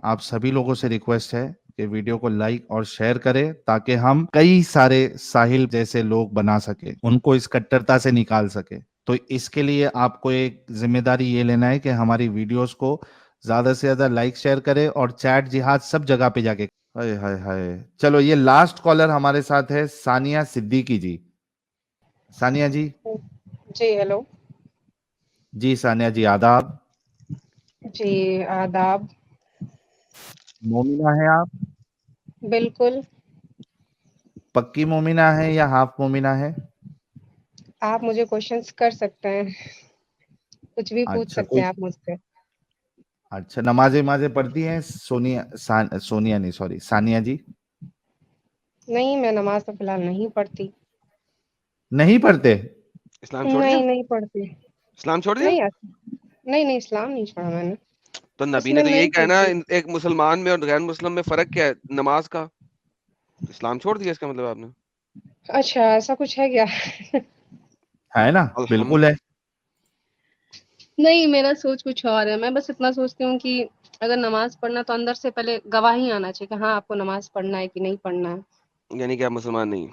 آپ سبھی لوگوں سے ریکویسٹ ہے کہ ویڈیو کو لائک اور شیئر کریں تاکہ ہم کئی سارے ساحل جیسے لوگ بنا سکے، ان کو اس کٹرتا سے نکال سکے. تو اس کے لیے آپ کو ایک ذمہ داری یہ لینا ہے کہ ہماری ویڈیوز کو زیادہ سے زیادہ لائک شیئر کرے اور چیٹ جہاد سب جگہ پہ جا کے. ہائے ہائے ہائے. چلو یہ لاسٹ کالر ہمارے ساتھ ہے ثانیہ صدیقی جی. ثانیہ جی. جی ہیلو. جی ثانیہ جی آداب. جی آداب. مومنہ ہیں آپ؟ بالکل. پکی مومنہ ہے یا ہاف مومنہ ہے؟ آپ مجھے کوشچنس کر سکتے ہیں، کچھ بھی پوچھ اچھا سکتے کوئی ہیں آپ مجھ سے. اچھا نمازیں پڑھتی ہیں سونیا نہیں سوری ثانیہ جی؟ نہیں، میں نماز تو فی الحال نہیں پڑھتی. نہیں پڑھتے؟ اسلام چھوڑ دیا؟ نہیں پڑھتی. اسلام چھوڑ دیا؟ نہیں اسلام نہیں چھوڑا میں نے. تو بس نبی نے میں تو یہی نہیں کہنا پڑھتی. ایک مسلمان میں اور غیر مسلم میں فرق کیا ہے نماز کا؟ اسلام چھوڑ دیا اس کا مطلب آپ نے؟ اچھا ایسا کچھ ہے کیا؟ ہے نا، بالکل ہے. نہیں میرا سوچ کچھ اور ہے. میں بس اتنا سوچتی ہوں کہ اگر نماز پڑھنا تو اندر سے پہلے گواہی آنا چاہیے کہ ہاں آپ کو نماز پڑھنا ہے کہ نہیں پڑھنا ہے. یعنی کہ آپ مسلمان نہیں؟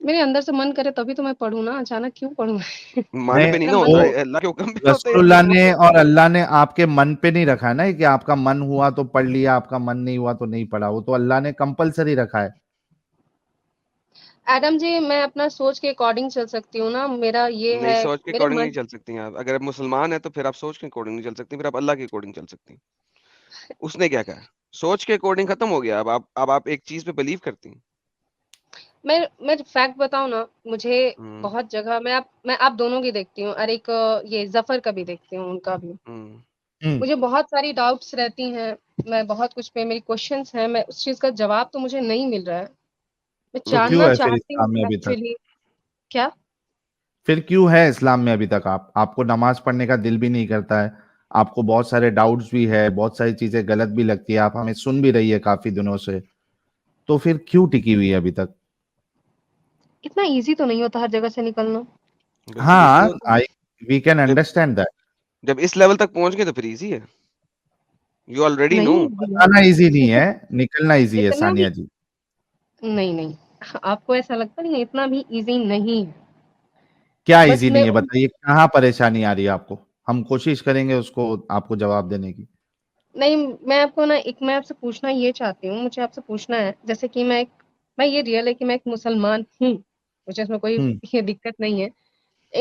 میرے اندر سے من کرے تبھی تو میں پڑھوں نا، اچانک کیوں پڑھوں؟ من پہ نہیں نا ہوتا ہے، اللہ کے حکم پہ ہوتے رسول اللہ نے اور اللہ نے آپ کے من پہ نہیں رکھا ہے نا کہ آپ کا من ہوا تو پڑھ لیا، آپ کا من نہیں ہوا تو نہیں پڑھا. وہ تو اللہ نے کمپلسری رکھا ہے. ایڈم جی میں اپنا سوچ کے اکارڈنگ چل سکتی ہوں نا. میرا یہ نہیں، ہے سوچ کے میرے اکارڈنگ من. نہیں چل سکتی ہیں آپ. اگر آپ مسلمان ہیں تو پھر آپ سوچ کے اکارڈنگ نہیں چل سکتی، پھر آپ اللہ کے اکارڈنگ چل سکتی ہیں. اس نے کیا کہا؟ سوچ کے اکارڈنگ ختم ہو گیا. اب آپ ایک چیز پہ بلیو کرتی ہیں. میں فیکٹ بتاؤں نا، مجھے بہت جگہ میں آپ دونوں کی دیکھتی ہوں اور ایک یہ ظفر کا بھی دیکھتی ہوں، ان کا بھی. مجھے بہت ساری ڈاؤٹس رہتی ہیں، میں بہت کچھ پہ میری کوشچنس ہیں، میں اس چیز کا جواب تو مجھے نہیں مل رہا ہے. میں تو کیوں جاننا ہے پھر چاہتی ہوں اسلام میں ابھی تک؟ ایکچولی. کیا پھر کیوں ہے اسلام میں ابھی تک آپ کو نماز پڑھنے کا دل بھی نہیں کرتا ہے؟ آپ کو بہت سارے ڈاؤٹس بھی ہے، بہت ساری چیزیں غلط بھی لگتی ہے، آپ ہمیں سن بھی رہی ہے کافی دنوں سے، تو پھر کیوں ٹکی ہوئی ہے ابھی تک؟ اتنا ایزی تو نہیں ہوتا ہر جگہ سے نکلنا. بالکل ایزی ہاں ہوتا ہے. We can understand that. جب اس لیول تک پہنچ گئے تو پھر ایزی ہے. You already know. نہیں بتانا ایزی نہیں ہے، نکلنا ایزی ہے اتنا بھی ثانیہ جی. نہیں آپ کو ایسا لگتا نہیں اتنا بھی ایزی نہیں ہے. کیا بس ایزی میں نہیں ہے بتائیے، کہاں پریشانی آ رہی ہے آپ کو؟ ہم کوشش کریں گے اس کو آپ کو جواب دینے کی. نہیں میں آپ کو میں آپ سے پوچھنا یہ چاہتی ہوں، مجھے آپ سے پوچھنا ہے جیسے کہ میں یہ ریئل ہے کہ میں ایک مسلمان ہوں، مجھے اس میں کوئی یہ دقت نہیں ہے.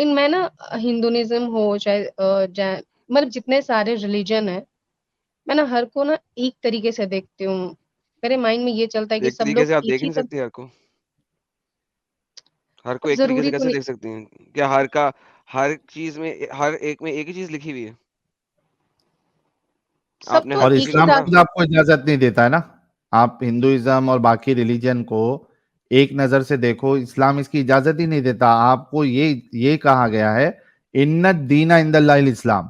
میں نا ہندوازم ہو چاہے مطلب جتنے سارے ریلیجن ہیں، میں نا ہر کو نا ایک طریقے سے دیکھتی ہوں. میرے مائنڈ میں یہ چلتا ہے کہ ایک سب طریقے لوگ سے آپ ایک دیکھ ہی نہیں سکتے ہر کو ایک طریقے سے ضروری تو کیسے نہیں. دیکھ سکتی ہیں؟ کیا ہر چیز میں ہر ایک میں ایک ہی چیز لکھی ہوئی ہے؟ آپ سب نے کو ہر اور کسی ایک کو ہی اسلام دیکھا؟ خود آپ کو اجازت نہیں دیتا ہے نا. آپ ہندوازم اور باقی ریلیجن کو ایک نظر سے دیکھو، اسلام اس کی اجازت ہی نہیں دیتا. آپ کو یہ کہا گیا ہے ان الدین عند اللہ الاسلام،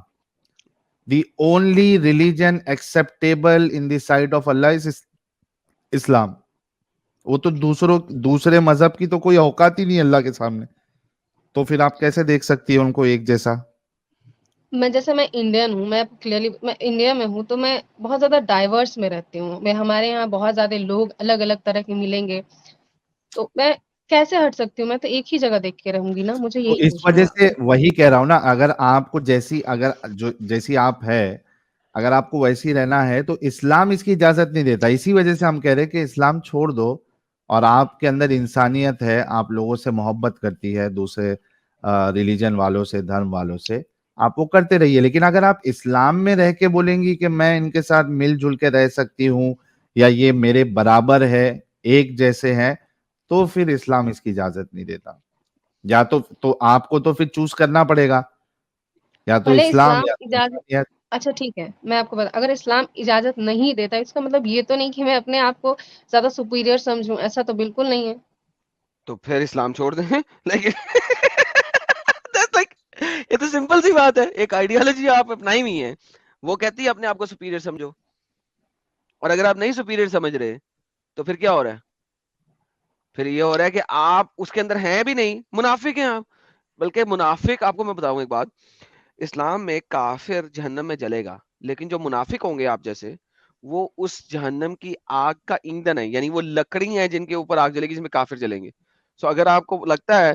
the only religion acceptable in the sight of Allah is Islam. وہ تو دوسرے مذہب کی تو کوئی اوقات ہی نہیں اللہ کے سامنے. تو پھر آپ کیسے دیکھ سکتی ہیں ان کو ایک جیسا؟ میں انڈین ہوں، میں کلیئرلی میں انڈیا میں ہوں، تو میں بہت زیادہ ڈائیورس میں رہتی ہوں. ہمارے یہاں بہت زیادہ لوگ الگ الگ طرح کے ملیں گے، تو میں کیسے ہٹ سکتی ہوں؟ میں تو ایک ہی جگہ دیکھ کے رہوں گی نا. مجھے تو یہی اس پوچھنا وجہ ہے. سے وہی کہہ رہا ہوں نا، اگر آپ کو جیسی آپ ہے، اگر آپ کو ویسی رہنا ہے تو اسلام اس کی اجازت نہیں دیتا. اسی وجہ سے ہم کہہ رہے کہ اسلام چھوڑ دو اور آپ کے اندر انسانیت ہے، آپ لوگوں سے محبت کرتی ہے، دوسرے ریلیجن والوں سے، دھرم والوں سے، آپ وہ کرتے رہیے. لیکن اگر آپ اسلام میں رہ کے بولیں گی کہ میں ان کے ساتھ مل جل کے رہ سکتی ہوں یا یہ میرے برابر ہے، ایک جیسے ہیں، تو پھر اسلام اس کی اجازت نہیں دیتا. یا تو آپ کو تو پھر چوز کرنا پڑے گا، یا تو بھلے اسلام اسلام یا تو اجازت. انسانیت. اچھا ٹھیک ہے، میں آپ کو اگر اسلام اجازت نہیں دیتا، اس کا مطلب یہ تو نہیں کہ میں اپنے آپ کو زیادہ سپیریئر سمجھوں. ایسا تو بالکل نہیں ہے. تو پھر اسلام چھوڑ دیں. یہ تو سمپل سی بات ہے. ایک آئیڈیالوجی آپ اپنائی ہوئی ہے، وہ کہتی ہے اپنے آپ کو سپیریئر سمجھو. اور اگر آپ نہیں سپیریئر سمجھ رہے تو پھر کیا ہو رہا ہے؟ پھر یہ ہو رہا ہے کہ آپ اس کے اندر ہیں بھی نہیں، منافق ہیں آپ. بلکہ منافق، آپ کو میں بتاؤں ایک بات، اسلام میں کافر جہنم میں جلے گا، لیکن جو منافق ہوں گے آپ جیسے، وہ اس جہنم کی آگ کا ایندھن ہے، یعنی وہ لکڑی ہیں جن کے اوپر آگ جلے گی، جس میں کافر جلیں گے. سو اگر آپ کو لگتا ہے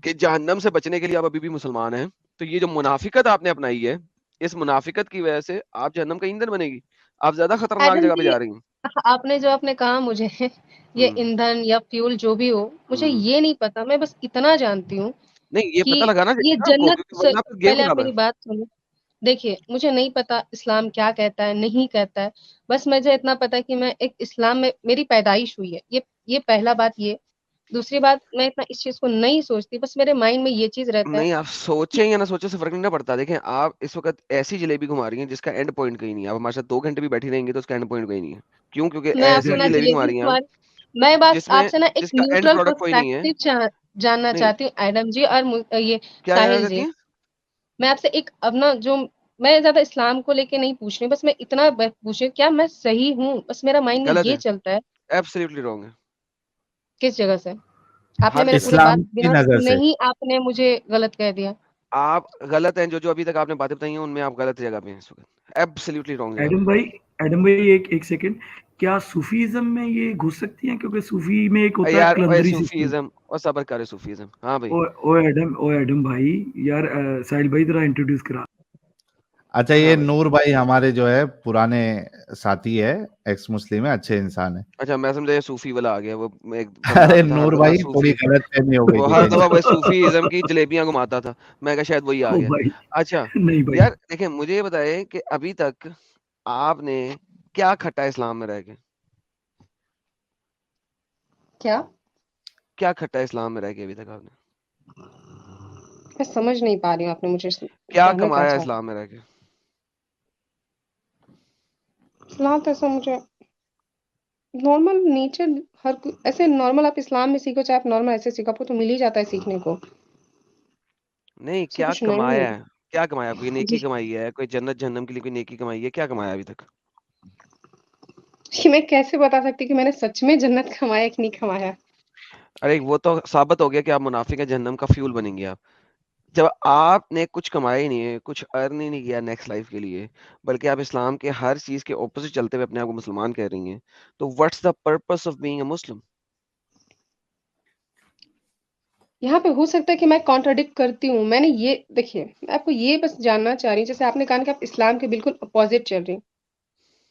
کہ جہنم سے بچنے کے لیے آپ ابھی بھی مسلمان ہیں، تو یہ جو منافقت آپ نے اپنائی ہے، اس منافقت کی وجہ سے آپ جہنم کا ایندھن بنے گی، آپ زیادہ خطرناک ایڈم جگہ پہ جی، جا رہی ہیں. آپ نے جو آپ نے کہا مجھے یہ ایندھن یا فیول جو بھی ہو، مجھے یہ نہیں پتا. میں بس اتنا جانتی ہوں نہیں، یہ پتہ کہ لگانا یہ چاہیے نا آپ کو، جنت کیونکہ سے، ورنہ آپ گیم پہلے آپ خراب ہے. میری بات سنو. دیکھیے مجھے نہیں پتا اسلام کیا کہتا ہے نہیں کہتا ہے، بس مجھے اتنا پتا ہے کہ میں ایک اسلام میں میری پیدائش ہوئی ہے. یہ پہلا بات. یہ دوسری بات، میں اتنا اس چیز کو نہیں سوچتی، بس میرے مائنڈ میں یہ چیز رہتا ہے. نہیں، آپ سوچیں یا نہ سوچیں سے فرق نہیں پڑتا. دیکھیں آپ اس وقت ایسی جلیبی گھما رہی ہیں جس کا اینڈ پوائنٹ کہیں نہیں ہے. آپ ہمارے ساتھ 2 گھنٹے بھی بیٹھی رہیں گے تو اس کا اینڈ پوائنٹ کہیں نہیں ہے. کیوں؟ کیونکہ میں آپ کو ایسی نہ جلیبی گھما جلیبی رہی ہیں آپ میں بات جس میں آپ سے نا ایک جس کا اینڈ نیوٹرل پروڈکٹ کوئی نہیں ہے. پرسپیکٹو جاننا نہیں، چاہتی ہوں ایڈم جی اور یہ کیا جاننا ساحل چاہتی جی. ہیں؟ میں آپ سے ایک اپنا جو، میں زیادہ اسلام کو لے کے نہیں پوچھ رہی، بس میں اتنا پوچھ رہی ہوں کیا میں صحیح ہوں. بس میرا مائنڈ میں غلط یہ ہے، چلتا ہے. ایبسلیوٹلی رانگ ہے. کس جگہ سے؟ آپ نے ہر میرے جگہ پورے سے. بات اسلام کی بنا نظر سنے سے. ہی آپ نے مجھے غلط کہہ دیا. آپ غلط ہیں. جو ابھی تک آپ نے باتیں بتائی ہیں ان میں آپ غلط جگہ پہ ہیں اس وقت. ایبسلیوٹلی رانگ جگہ پہ. ایڈم بھائی ایک سیکنڈ، کیا صوفیزم میں یہ گھس سکتی ہیں؟ کیونکہ صوفی میں ایک ہوتا ہے یار اوے کلندری سسٹم. صوفیزم اور صبر کرے صوفیزم. ہاں بھائی. او ایڈم بھائی، یار ساحل بھائی ذرا انٹروڈیوس کرا. اچھا، ہاں یہ بھائی. نور بھائی ہمارے جو ہے پرانے ساتھی ہے، ایکس مسلم ہے، اچھے انسان ہے. اچھا، میں سمجھا یہ صوفی والا آ گیا. وہ ایک بندہ ارے آتا تھا ہر نور دفعہ بھائی تھوڑی صوفی، غلط فہمی ہو گئی وہ تھی ہر کہیں. دفعہ وہ صوفیزم کی جلیبیاں گھماتا تھا. میں کہا شاید وہی آ او گیا. بھائی اچھا نہیں بھائی، یار دیکھیں، مجھے یہ بتائیں کہ ابھی تک آپ نے کیا کھٹا اسلام میں رہ کے؟ کیا کھٹا اسلام میں رہ کے ابھی تک آپ نے میں سمجھ نہیں پا رہی ہوں آپ نے مجھے کیا کہنا کیا کمایا چاہا. اسلام میں رہ کے؟ اسلام تو ایسا مجھے نارمل نیچر، ہر ایسے نارمل آپ اسلام میں سیکھو چاہے آپ نارمل ایسے سیکھو، آپ کو تو مل ہی جاتا ہے سیکھنے کو. نہیں، ایسا کیا کچھ نہیں کمایا ہے. ہے؟ کیا کمایا؟ کوئی جی، نیکی کمائی ہے؟ کوئی جنت جہنم کے لیے کوئی نیکی کمائی ہے؟ کیا کمایا ابھی تک؟ کہ میں کیسے بتا سکتی کہ میں نے سچ میں جنت کمایا کہ نہیں کمایا. ارے وہ تو ثابت ہو گیا کہ آپ منافق ہیں، جہنم کا فیول بنیں گے آپ. جب آپ نے کچھ کمایا ہی نہیں ہے، کچھ ارن ہی نہیں کیا نیکسٹ لائف کے لیے، بلکہ آپ اسلام کے ہر چیز کے اپوزٹ چلتے ہوئے اپنے آپ کو مسلمان کہہ رہی ہیں، تو what's the purpose of being a Muslim? یہاں پہ ہو سکتا ہے کہ میں کانٹراڈکٹ کرتی ہوں. میں نے یہ دیکھیے، میں آپ کو یہ بس جاننا چاہ رہی ہوں، جیسے آپ نے کہا کہ آپ اسلام کے بالکل اپوزٹ چل رہی ہوں.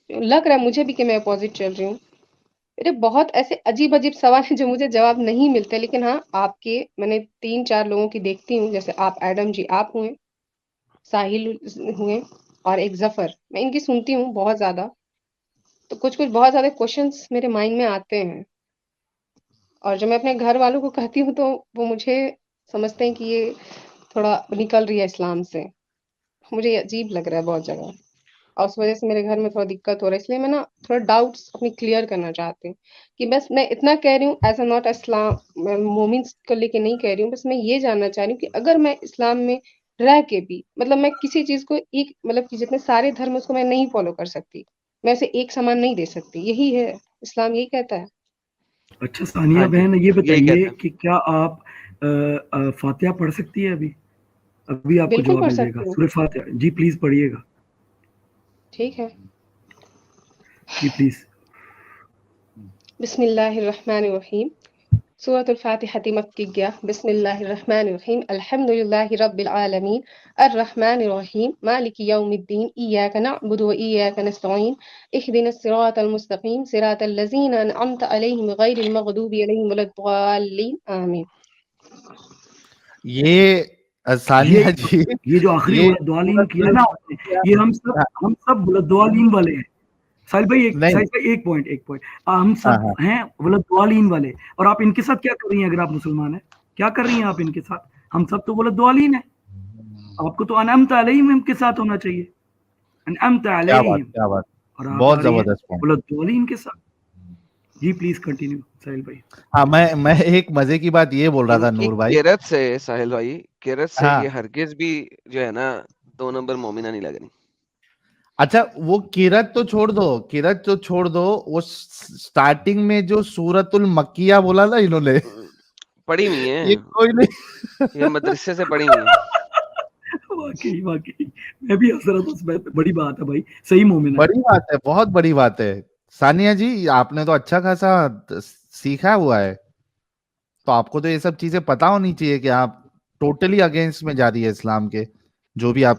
لگ رہا ہے مجھے بھی کہ میں اپوزٹ چل رہی ہوں. میرے بہت ایسے عجیب عجیب سوال ہیں جو مجھے جواب نہیں ملتے، لیکن ہاں آپ کے میں نے 3-4 لوگوں کی دیکھتی ہوں، جیسے آپ ایڈم جی آپ ہوئے، ساحل ہوئے، اور ایک ظفر. میں ان کی سنتی ہوں بہت زیادہ، تو کچھ بہت زیادہ کوشچنس میرے مائنڈ میں آتے ہیں. اور جب میں اپنے گھر والوں کو کہتی ہوں تو وہ مجھے سمجھتے ہیں کہ یہ تھوڑا نکل رہی ہے اسلام سے. مجھے یہ عجیب لگ رہا ہے بہت جگہ، اور اس وجہ سے میرے گھر میں تھوڑا دقت ہو رہا ہے. اس لیے میں نا تھوڑا ڈاؤٹس اپنی کلیئر کرنا چاہتی ہوں کہ بس میں اتنا کہہ رہی ہوں ایز اے ناٹ اسلام مومنس کو لے کے نہیں کہہ رہی ہوں. بس میں یہ جاننا چاہ رہی ہوں کہ اگر میں اسلام میں رہ کے بھی مطلب میں کسی چیز کو ایک مطلب کہ جتنے سارے دھرم اس کو میں نہیں فالو کر سکتی، میں اسے ایک سامان نہیں دے سکتی. یہی ہے اسلام، یہی کہتا ہے. اچھا ثانیہ ہاں جی، بہن یہ یہی بتائیے کہتے ہیں. کہ کیا آپ فاتحہ پڑھ سکتی ہے؟ ابھی آپ کو بالکل جواب پڑھ مل جائے گا. سکتی ہوں. سورہ فاتحہ جی پلیز پڑھیے گا. ٹھیک ہے. جی پلیز. بسم اللہ الرحمن الرحیم. سورة الفاتحة مکیہ. بسم اللہ الرحمن الرحیم. الحمد للہ رب العالمین الرحمن الرحیم مالک یوم الدین ایاک نعبد و ایاک نستعین اہدنا الصراط المستقیم صراط الذین انعمت علیہم غیر المغضوب علیہم ولا الضالین آمین. یہ ثانیہ جی، یہ جو آخری یہ ولدوالین کیا نا آپ نے، یہ ہم سب ولدوالین والے ہیں. ساحل بھائی نہیں. ایک پوائنٹ ہم سب ہیں ولدوالین والے، اور آپ ان کے ساتھ کیا کر رہی ہیں؟ اگر آپ مسلمان ہیں کیا کر رہی ہیں آپ ان کے ساتھ؟ ہم سب تو ولدوالین ہیں. آپ کو تو انعمت علیہم کے ساتھ ہونا چاہیے، انعمت کیا بات، علیہم، کیا بات، اور آپ بہت آ رہی ہیں زبردست پوائنٹ. ولدوالین کے ساتھ. جی پلیز کنٹینیو ساحل بھائی. ہاں، میں ایک مزے کی بات یہ بول رہا ان تھا کی نور بھائی. کرت سے ساحل بھائی، کرت سے ہاں، یہ ہرگز بھی جو ہے نا 2 نمبر مومنہ نہیں لگ رہی. اچھا وہ کرت تو چھوڑ دو، وہ سٹارٹنگ میں جو سورت المکیہ بولا نا انہوں نے، پڑھی ہوئی یہ ہیں، کوئی نہیں. یہ مدرسے سے پڑھی ہوئی ہیں. واقعی واقعی میں بھی ہنس رہا تھا اس بات پہ. بڑی بات ہے بھائی, صحیح مومن ہے. بڑی بات ہے, بہت بڑی بات ہے. ثانیہ جی آپ نے تو اچھا خاصا سیکھا ہوا ہے, تو آپ کو تو یہ سب چیزیں پتا ہونی چاہیے کہ آپ ٹوٹلی اگینسٹ میں جا رہی ہے اسلام کے, جو بھی آپ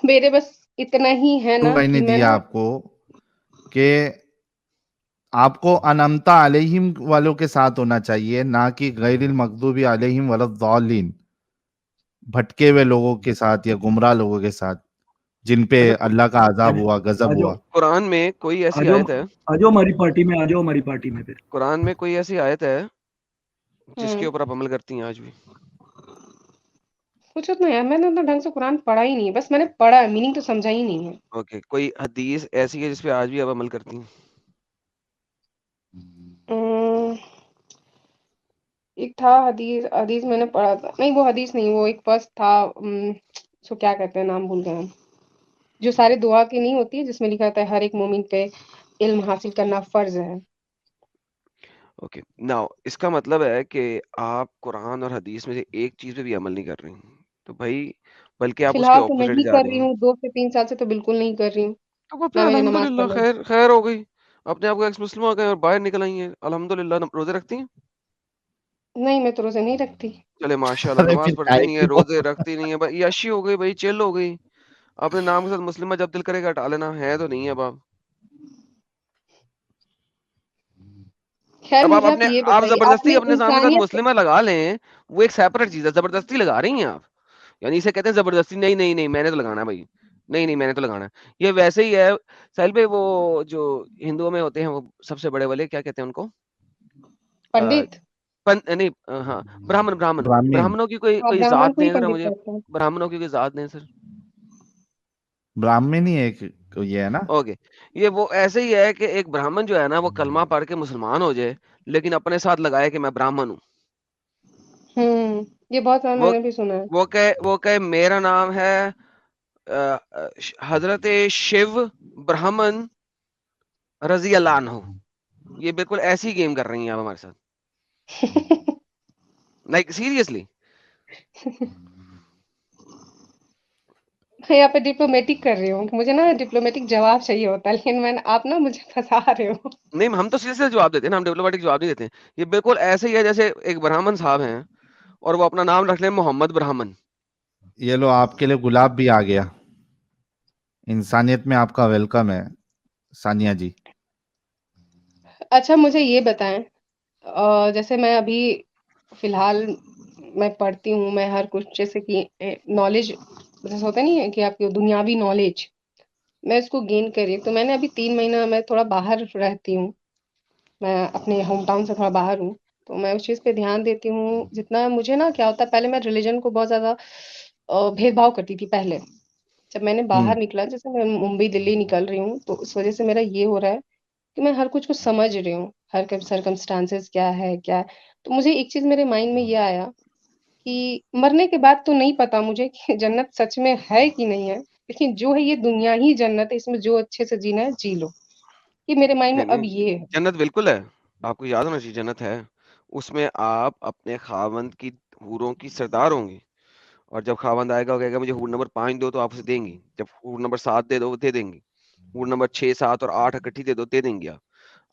میرے بس اتنا ہی ہے نا نے کہ میں دیا نا آپ کو کہ آپ کو انعمتا علیہم والوں کے ساتھ ہونا چاہیے, نہ کہ غیر المغضوب علیہم ولا الضالین, بھٹکے ہوئے لوگوں کے ساتھ یا گمراہ لوگوں کے ساتھ جن پہ اچھا اللہ کا عذاب ہوا, غضب ہوا. قرآن میں کوئی ایسی آیت ہے, آ جاؤ ہماری پارٹی میں, آ جاؤ ہماری پارٹی میں. پھر قرآن میں کوئی ایسی آیت ہے جس کے اوپر آپ عمل کرتی ہیں آج بھی؟ کچھ اتنا ہے, میں نے اتنا ڈھنگ سے قرآن پڑھا ہی نہیں ہے, بس میں نے پڑھا ہے, میننگ تو سمجھا ہی نہیں ہے. اوکے, کوئی حدیث ایسی ہے جس پہ آج بھی آپ عمل کرتی ہیں؟ ایک تھا حدیث میں نے پڑھا تھا, نہیں وہ حدیث نہیں, وہ ایک پس تھا, سو کیا کہتے ہیں, نام بھول گئے ہم, جو سارے دعا کی نہیں ہوتی ہے, جس میں لکھا ہوتا ہے ہر ایک مومن پہ علم حاصل کرنا فرض ہے. اوکے ناؤ اس کا مطلب ہے کہ آپ قرآن اور حدیث میں سے ایک چیز پہ بھی عمل نہیں کر رہی ہیں, تو بھائی بلکہ آپ فی اس کے الحال تو اپوزٹ نہیں جا کر رہی رہی ہیں. ہوں, 2 سے 3 سال سے تو بالکل نہیں کر رہی ہوں. تو پھر نہ مجھے الحمد نماز للہ پڑھنا, خیر خیر ہو گئی, اپنے آپ کو ایکس مسلم ہو گئے اور باہر نکل آئی ہیں, الحمد للہ. روزے رکھتی ہیں؟ نہیں میں تو روزے نہیں رکھتی. چلے ماشاء اللہ, ارے نماز پھر پڑھتی کائے نہیں ہے, کی روزے رکھتی نہیں ہے, بھائی یاشی ہو گئی, بھائی چل ہو گئی. اپنے نام کے ساتھ مسلمہ جب دل کرے گا ہٹا لینا, ہے تو نہیں ہے اب آپ. خیر اب آپ مجھے اپنے یہ آپ بتائیے, آپ زبردستی نے اپنے نام کے ساتھ انسانیت مسلمہ لگا لیں, وہ ایک سیپریٹ چیز ہے. زبردستی لگا رہی ہیں آپ, یعنی اسے کہتے ہیں زبردستی. نہیں نہیں نہیں, میں نے تو لگانا ہے بھائی, نہیں نہیں میں نے تو لگانا ہے. یہ ویسے ہی ہے ساحل بھائی, وہ جو ہندوؤں میں ہوتے ہیں وہ سب سے بڑے والے, کیا کہتے ہیں ان کو, پنڈت نہیں ہاں براہمن, براہمین, براہمنوں کی کوئی برہمن ذات کو ہی دیں ذرا پنڈت مجھے, کہتے ہیں. براہمنوں کی کوئی ذات دیں سر. براہمن ہی ایک یہ ہے نا. اوکے, یہ وہ ایسے ہی ہے کہ ایک براہمن جو ہے نا وہ کلمہ پڑھ کے مسلمان ہو جائے, لیکن اپنے ساتھ لگائے کہ میں براہمن ہوں. یہ بہت سارا میں نے بھی سنا ہے. وہ کہ میرا نام ہے حضرت شیو برہمن رضی اللہ عنہ. یہ بالکل ایسی گیم کر رہی ہیں آپ ہمارے ساتھ, لائک سیریسلی. میں یہاں پہ ڈپلومیٹک کر رہی ہوں, مجھے نا ڈپلومیٹک جواب چاہیے ہوتا ہے, لیکن آپ نا مجھے پھنسا رہے ہو. نہیں ہم تو سیدھے جواب دیتے ہیں نا, ہم ڈپلومیٹک جواب نہیں دیتے ہیں. یہ بالکل ایسے ہی ہے جیسے ایک برہمن صاحب ہیں اور وہ اپنا نام رکھ لیں محمد برہمن. یہ لو آپ کے لیے گلاب بھی آ گیا. انسانیت میں آپ کا ویلکم ہے ثانیہ جی. اچھا مجھے یہ بتائیں, جیسے میں ابھی فی الحال میں پڑھتی ہوں, میں ہر کچھ جیسے کہ نالج جیسے ہوتا نہیں ہے کہ آپ کی دنیاوی نالج, میں اس کو گین کر رہی ہوں. تو میں نے ابھی 3 مہینہ میں تھوڑا باہر رہتی ہوں, میں اپنے ہوم ٹاؤن سے تھوڑا باہر ہوں, تو میں اس چیز پہ دھیان دیتی ہوں. جتنا مجھے نا کیا ہوتا ہے, پہلے میں ریلیجن کو بہت زیادہ بھید بھاؤ کرتی تھی پہلے. جب میں نے باہر نکلا, جیسے میں ممبئی دلی نکل رہی ہوں, تو اس وجہ سے میرا یہ ہو رہا ہے کہ میں ہر کچھ کو سمجھ رہی ہوں, ہر سرکمسٹانسز کیا ہے کیا. تو مجھے ایک چیز میرے مائنڈ میں یہ آیا کہ مرنے کے بعد تو نہیں پتا مجھے کہ جنت سچ میں ہے کہ نہیں ہے, لیکن جو ہے یہ دنیا ہی جنت ہے, اس میں جو اچھے سے جینا ہے جی لو. یہ میرے مائنڈ میں نہیں اب نہیں, یہ ہے. جنت بالکل ہے, آپ کو یاد ہونا چاہیے جنت ہے. اس میں آپ اپنے خاوند کی حوروں کی سردار ہوں گی, اور جب خاوند آئے گا وہ کہے گا مجھے حور نمبر 5 دو, تو آپ اسے دیں گی. جب حور نمبر 7 دے دو, وہ دے دیں گی. حور نمبر 6, 7 اور 8 اکٹھی دے دو, دے دیں گی.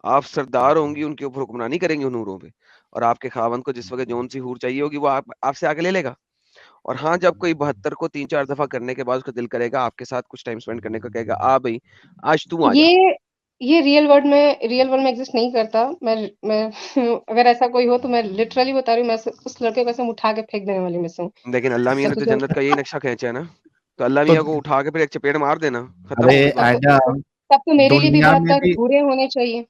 آپ سردار ہوں گی, ان کے اوپر حکمرانی کریں گے ان حوروں پہ, اور آپ کے خاوند کو جس وقت جون سی حور چاہیے ہوگی وہ آپ سے آگے لے لے گا. اور ہاں جب کوئی 72 کو 3-4 دفعہ کرنے کے بعد اس کا دل کرے گا آپ کے ساتھ کچھ ٹائم اسپینڈ کرنے کا, کہے گا آ بھائی آج تو آ جا. یہ ریئل ورلڈ میں ایگزسٹ نہیں کرتا. میں اگر ایسا کوئی ہو تو میں لٹرلی بتا رہی ہوں, میں اس لڑکے کو ایسے اٹھا کے پھینک دینے والی میں سے ہوں. لیکن اللہ میاں نے تو جنت کا یہی نقشہ کھینچا ہے نا, تو اللہ تو میاں کو اٹھا کے پھر ایک چپیڑ مار دینا, ختم ارے ہو گئی بات. ایڈم, تب تو میرے لیے بھی دنیا میں 72 بھی, پورے ہونے چاہیے,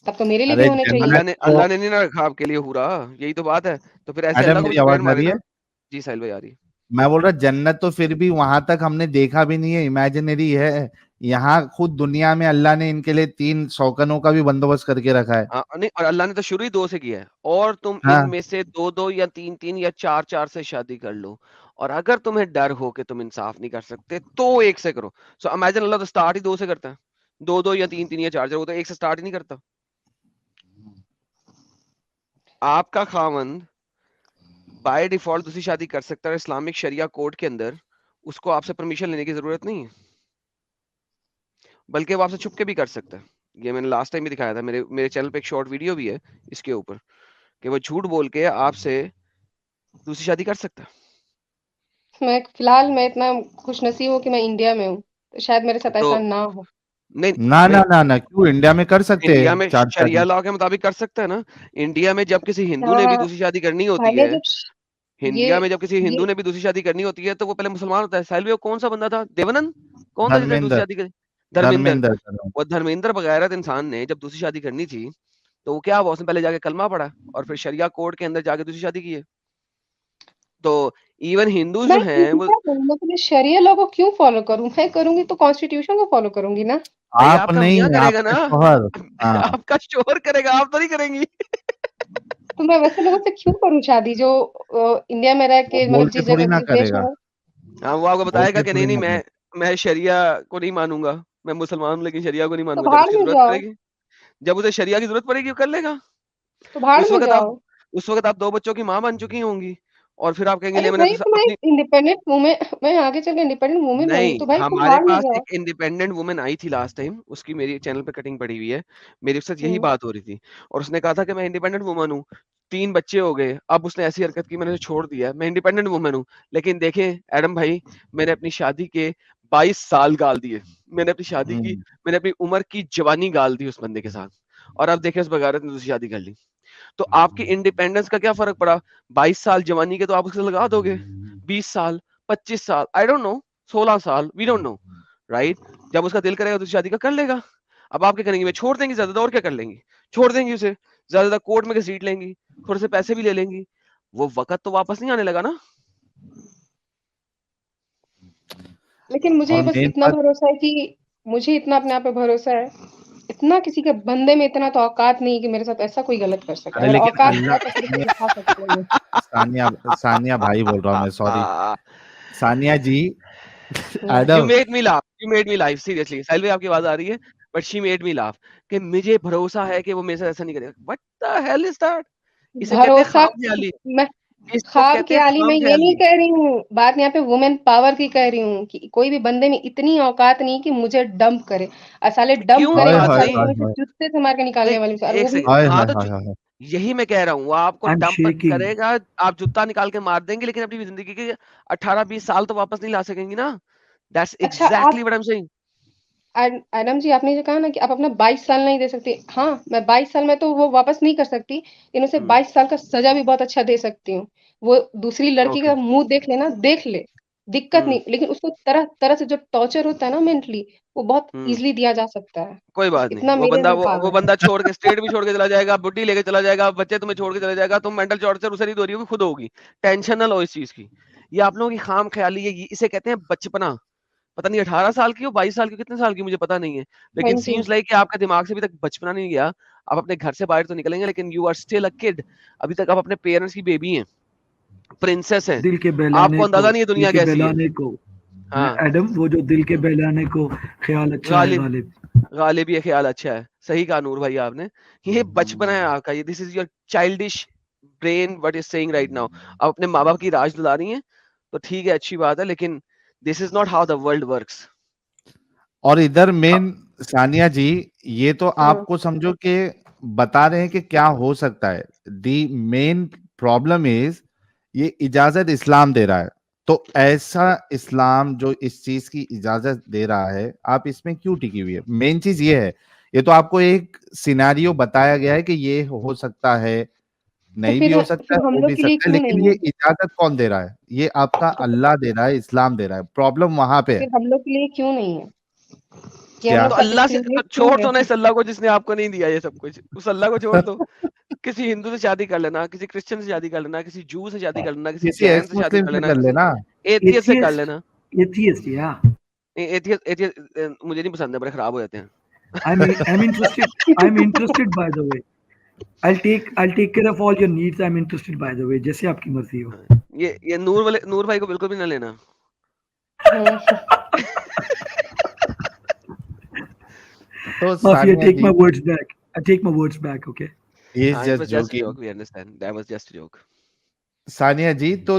تب تو میرے لیے بھی ارے ہونے چاہیے. جنت تو, اللہ نے نہیں نہ رکھا آپ کے لیے حورا, یہی تو بات ہے. تو پھر ایسے اللہ ایڈم کو بھی میری چپیڑ آواز آ مارے رہی نا. ہے؟ جی ساحل بھائی آ رہی ہے. میں بول رہا جنت تو پھر بھی وہاں تک ہم نے دیکھا بھی نہیں ہے, امیجنری ہے. یہاں خود دنیا میں اللہ نے ان کے لیے 3 شوکنوں کا بھی بندوبست کر کے رکھا ہے. نہیں, اور اللہ نے تو شروع ہی 2 سے کیا ہے, اور تم ہاں ان میں سے 2 یا 3 یا 4 سے شادی کر لو, اور اگر تمہیں ڈر ہو کہ تم انصاف نہیں کر سکتے تو 1 سے کرو. سو امیجن اللہ تو سٹارٹ ہی 2 سے کرتا ہے, 2 یا 3 یا 4, وہ تو 1 سے سٹارٹ ہی نہیں کرتا. آپ کا خاوند بائی ڈیفالٹ دوسری شادی کر سکتا ہے اسلامک شریعہ کوڈ کے اندر, اس کو آپ سے پرمیشن لینے کی ضرورت نہیں ہے, بلکہ وہ آپ سے چھپ کے بھی کر سکتا ہے. یہ میں نے لاسٹ ٹائم بھی دکھایا تھا, میرے چینل پہ ایک شارٹ ویڈیو بھی ہے اس کے اوپر, کہ وہ جھوٹ بول کے آپ سے دوسری شادی کر سکتا ہے. میں فی الحال میں اتنا خوش نصیب ہوں کہ میں انڈیا میں ہوں, تو شاید میرے ساتھ تو ایسا نہ ہو. نہیں, نہ کیوں انڈیا میں کر سکتے انڈیا ہیں میں چار شریعہ شادی. لا کے مطابق کر سکتا ہے نا. انڈیا میں جب کسی ہندو نے بھی ہاں دوسری شادی کرنی ہوتی پہلے ہے, جب انڈیا یہ میں جب کسی ہندو یہ نے بھی دوسری شادی کرنی ہوتی ہے تو وہ پہلے مسلمان ہوتا ہے. سیلوی کون سا بندہ تھا, دیونند کون تھا جس نے دوسری دھرمیندر شادی کری؟ دھرمیندر. دھرمیندر. وہ دھرمیندر بغیرت انسان نے جب دوسری شادی کرنی تھی تو وہ کیا ہوا, اس نے پہلے جا کے کلمہ پڑھا اور پھر شریعہ کوڈ کے اندر جا کے دوسری شادی کی ہے. تو ایون ہندوز میں جو ہیں وہ, مطلب شریعہ لا کو کیوں فالو کروں, میں کروں گی تو کانسٹیٹیوشن کو فالو کروں گی نا. بھائی آپ آپ کا میاں نہیں, کرے آپ گا کے نا, شوہر. ہاں آپ کا شوہر کرے گا, آپ تو نہیں کریں گی. تو میں ویسے لوگوں سے کیوں کروں شادی جو انڈیا میں رہ وہ کے بول مطلب کے جس تھوڑی جگہ نہ جس کرے دیش گا, میں. ہاں وہ آپ کو بول بتائے گا کے کہ تھوڑی نہیں نہ کرے. میں شریعہ کو نہیں مانوں گا, میں مسلمان ہوں لیکن شریعہ کو نہیں تو مانوں گا. جب بھاڑ اس کی میں ضرورت جاؤ, پڑے گی, جب اسے شریعہ کی ضرورت پڑے گی وہ کر لے گا. تو بھاڑ اس میں وقت جاؤ. اس وقت آپ 2 بچوں کی ماں بن چکی ہوں گی اور پھر آپ کہیں گے ارے لے میں نے بھائی تو تو میں اپنی, انڈیپینڈنٹ وومن, میں آگے چل کے انڈیپینڈنٹ وومن بنوں گی, نہیں تو بھائی تم ہمارے بھاڑ میں پاس جاؤ. ایک انڈیپینڈنٹ وومن آئی تھی لاسٹ ٹائم, اس کی میری چینل پہ کٹنگ پڑی ہوئی ہے, میری اس سے یہی بات ہو رہی تھی اور اس نے کہا تھا کہ میں انڈیپینڈنٹ وومن ہوں, 3 بچے ہو گئے, اب اس نے ایسی حرکت کی میں نے چھوڑ دیا, میں انڈیپینڈنٹ وومن ہوں. لیکن دیکھیں ایڈم بھائی, میں نے اپنی شادی کے 22 سال گال دیے, میں نے اپنی شادی کی, میں نے اپنی عمر کی جوانی گال دی اس بندے کے ساتھ, اور اب دیکھیں اس بغیرت نے دوسری شادی کر لی. تو آپ کی انڈیپینڈنس کا کیا فرق پڑا؟ 22 سال جوانی کے تو آپ اس سے لگا دو گے, 20 سال 25 سال, آئی ڈونٹ نو, 16 سال, وی ڈونٹ نو, رائٹ. جب اس کا دل کرے گا دوسری شادی کا کر لے گا. اب آپ کیا کریں گے, میں چھوڑ دیں گی زیادہ, اور کیا کر لیں گی, چھوڑ دیں گی اسے زیادہ, کورٹ میں گھسیٹ لیں گی, تھوڑے سے پیسے بھی لے لیں گی, وہ وقت تو واپس نہیں آنے لگا نا. لیکن مجھے اور بس مین اتنا بات, بھروسہ ہے کہ مجھے اتنا اپنے آپ پہ بھروسہ ہے, اتنا کسی کے بندے میں اتنا تو اوقات نہیں کہ میرے ساتھ ایسا کوئی غلط کر سکے. ارے اگر لیکن اوقات ہے تو پھر اللہ, اسے دکھا سکتے ہیں. ثانیہ بھائی بول رہا ہوں میں, sorry Sania ji. You Adam, made me laugh. You made me laugh. Seriously. Selvi آپ کی آواز آ رہی ہے, but she made me laugh. کہ مجھے بھروسہ ہے کہ وہ میرے ساتھ ایسا نہیں کرے گا. What the hell is that? اسے کہتے ہیں بھروسہ, خواب خیالی. میں اس کو خواب کہتے ہیں خیالی میں خواب یہ نہیں خیالی. کہہ رہی ہوں, بات یہاں پہ وومن پاور کی کہہ رہی ہوں کہ کوئی بھی بندے میں اتنی اوقات نہیں کہ مجھے ڈمپ کرے, اور سالے ڈمپ کیوں کرے ہائے گا تو ہائے اوقات سالے نہیں؟ ہائے تمہیں ہائے سے جوتے سے مار کے نہیں نکالنے والی, اور ایک وہ بھی. سیکنڈ, ہائے ہاں ہائے تو ہائے ہائے. یہی میں کہہ رہا ہوں, وہ آپ کو I'm ڈمپ shaking. کرے گا, آپ جوتا نکال کے مار دیں گے, لیکن اپنی زندگی کے 18-20 سال تو واپس نہیں لا سکیں گی نا. That's اچھا exactly آپ, what I'm saying. ایڈم جی آپ نے جو کہا نا کہ آپ اپنا 22 سال نہیں دے سکتی, ہاں میں 22 سال میں تو وہ واپس نہیں کر سکتی, لیکن اسے 22 سال کا سزا بھی بہت اچھا دے سکتی ہوں. وہ دوسری لڑکی اوکے. کا منہ دیکھ لینا, دیکھ لے, دقت نہیں, لیکن اس کو طرح طرح سے جو ٹارچر ہوتا ہے نا مینٹلی, وہ بہت ایزیلی دیا جا سکتا ہے. کوئی بس بات نہیں, اتنا وہ میرے بندہ میں وہ پاور ہے. بندہ چھوڑ کے اسٹیٹ بھی چھوڑ کے چلا جائے گا, بڈی لے کے چلا جائے گا, بچے تمہیں چھوڑ کے چلا جائے گا, تم مینٹل ٹارچر اسے نہیں دو رہی ہوگی, خود ہوگی. ٹینشن نہ لو اس چیز کی. یہ آپ لوگوں کی خام خیالی ہے, اسے کہتے ہیں بچپنا. پتہ نہیں 18 سال کی ہو, 22 سال کی, کتنے سال کی مجھے پتا نہیں ہے, لیکن 20. سیمز لائک کہ آپ کا دماغ سے ابھی تک بچپنا نہیں گیا. آپ اپنے گھر سے باہر تو نکلیں گے, لیکن یو آر اسٹل اے کڈ. ابھی تک آپ اپنے پیرنٹس کی بیبی ہیں, پرنسس ہیں, دل کے آپ بہلانے کو کو, اندازہ نہیں ہے دل دنیا کے کیسی ہے. بہلانے کو, ہاں ایڈم وہ جو دل کے بہلانے کو خیال اچھا ہے غالب, غالب. غالب یہ خیال اچھا ہے, صحیح کہا نور بھائی آپ نے, یہ بچپنا ہے آپ کا, یہ this is your childish brain what is saying right now. آپ اپنے ماں باپ کی راج دلا رہی ہیں تو ٹھیک ہے, اچھی بات ہے, لیکن this is not how the world works. اور ادھر مین ثانیہ جی, یہ تو ہاں آپ کو سمجھو کہ بتا رہے ہیں کہ کیا ہو سکتا ہے. دی مین پرابلم از یہ اجازت اسلام دے رہا ہے, تو ایسا اسلام جو اس چیز کی اجازت دے رہا ہے, آپ اس میں کیوں ٹکی ہوئی ہے؟ مین چیز یہ ہے, یہ تو آپ کو ایک سیناریو بتایا گیا ہے کہ یہ ہو سکتا ہے, تو نہیں بھی ہو سکتا ہے, پھر ہم ہو لوگ بھی کے لیے سکتا ہے, کیوں لیکن نہیں یہ ہے؟ اجازت کون دے رہا ہے؟ یہ آپ کا تو اللہ دے رہا ہے, اسلام دے رہا ہے. پرابلم وہاں پہ ہے. پھر ہم لوگ کے لیے کیوں نہیں ہے کہ ہم کیا لوگ تو ساتھ اللہ سے ڈسکریمنیٹ کیوں چھوڑ ہے؟ دو نا اس اللہ کو جس نے آپ کو نہیں دیا یہ سب کچھ, اس اللہ کو چھوڑ دو. کسی ہندو سے شادی کر لینا, کسی کرسچن سے شادی کر لینا, کسی جو سے شادی کر لینا, کسی کسی جین ایکس سے شادی مسلم کر سے لینا, کسی لینا. ایتھیسٹ سے کر لینا. Atheist, yeah. ایتھیسٹ مجھے نہیں پسند ہے, بڑے خراب ہو جاتے ہیں. I'm interested. I'm interested, by the way. I'll take care of all your needs. I'm interested, by the way. جیسے آپ کی مرضی ہو. یہ نور بھائی کو بالکل بھی نہ لینا. تو Mafi, I Sania take G, my words back. I take my words back, okay? he is ہاں, it just was just a joking. joke, we understand. That was just a joke. ثانیہ جی, تو